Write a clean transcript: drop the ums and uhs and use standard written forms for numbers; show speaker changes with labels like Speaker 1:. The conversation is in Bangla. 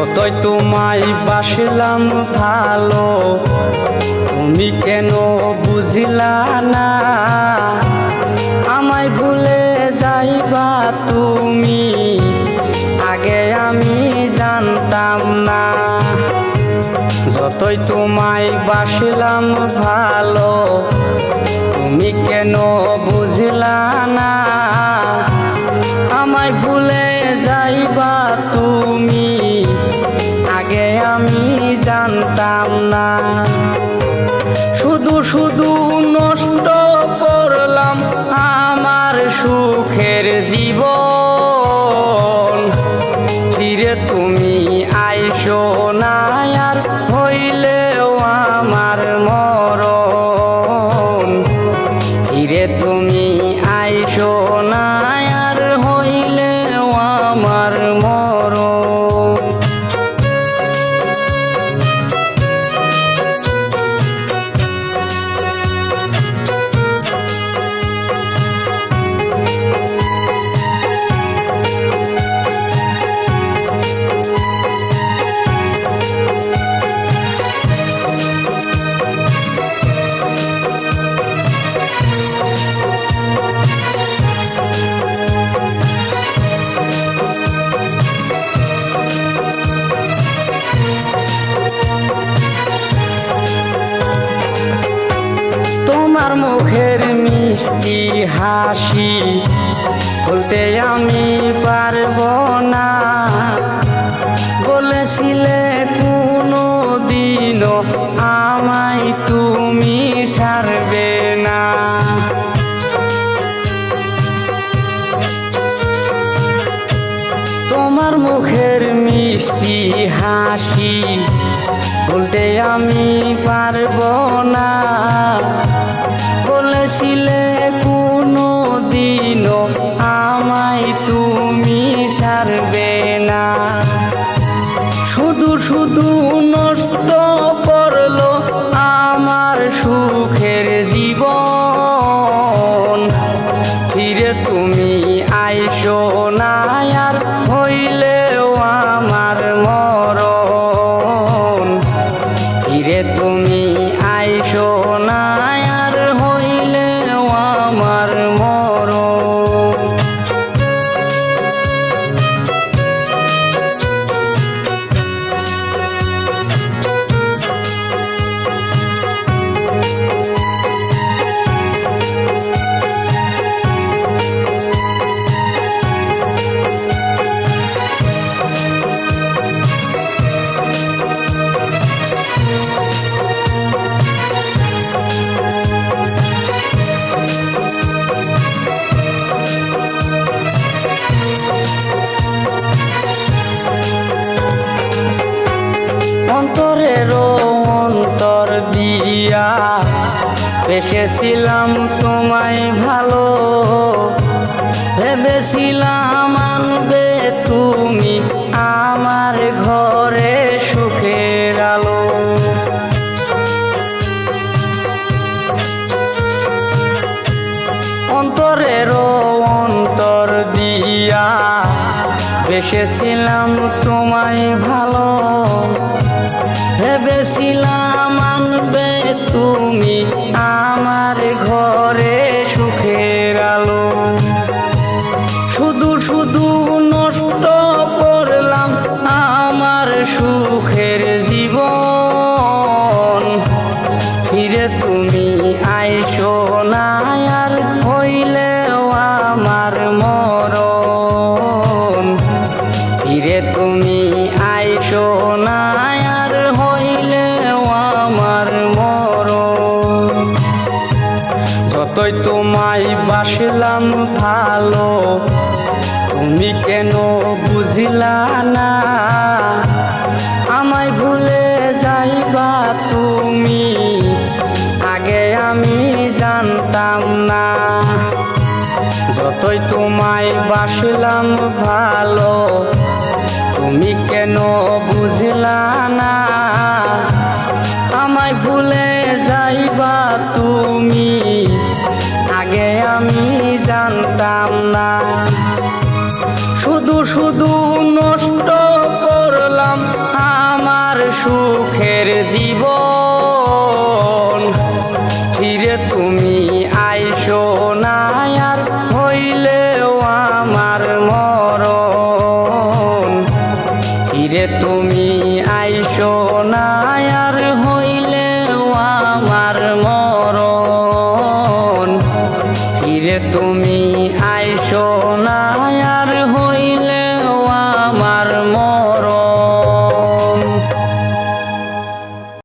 Speaker 1: যতই তোমায় বাসলাম ভালো, তুমি কেন বুঝিলা না? আমায় ভুলে যাইবা তুমি, আগে আমি জানতাম না। যতই তোমায় বাসলাম ভালো, তুমি কেন বুঝিলা না? আমায় ভুলে যাইবা তুমি, আগে আমি জানতাম না। শুধু শুধু নষ্ট করলাম আমার সুখের জীবন। ফিরে তুমি আইসো না আর, হইলেও আমার মরণ। ফিরে তুমি আইসো না আর, হইলেও আমার মরণ। তোমার মুখের মিষ্টি হাসি বলতে আমি পারবো না। বলেছিলে কোনো দিনও আমায় তুমি ছাড়বে না। তোমার মুখের মিষ্টি হাসি বলতে আমি পারবো না। বলেছিলে কোনো দিনও আমায় তুমি ছাড়বে না। শুধু শুধু নষ্ট করলো আমার সুখের জীবন। ফিরে তুমি আইসো না আর, হইলেও আমার মরণ। ফিরে তুমি আইসো না আর, হইলেও আমার মরণ। অন্তরেরও অন্তর দিয়া বেসেছিলাম তোমায় ভালো। ভেবেছিলাম আনবে তুমি আমার ঘরে সুখের আলো। অন্তরেরও অন্তর দিয়া বেসেছিলাম তোমায় ভালো। ভেবেছিলাম আনবে তুমি আমার ঘরে সুখের আলো। শুধু শুধু নষ্ট করলাম আমার সুখের জীবন। ফিরে তুমি আইসো না আর, হইলেও আমার মরণ। ফিরে তুমি আইসো না আর, হইলেও আমার মরণ। যতই তোমায় বাসলাম ভালো, তুমি কেন বুঝিলা না? আমায় ভুলে যাইবা তুমি, আগে আমি জানতাম না। যতই তোমায় বাসলাম ভালো, তুমি কেন বুঝিলা না? আমায় ভুলে যাইবা তুমি, আগে আমি জানতাম না। শুধু শুধু নষ্ট করলাম আইসো না আর হইলেও আমার মরণ, ফিরে তুমি আইসো না আর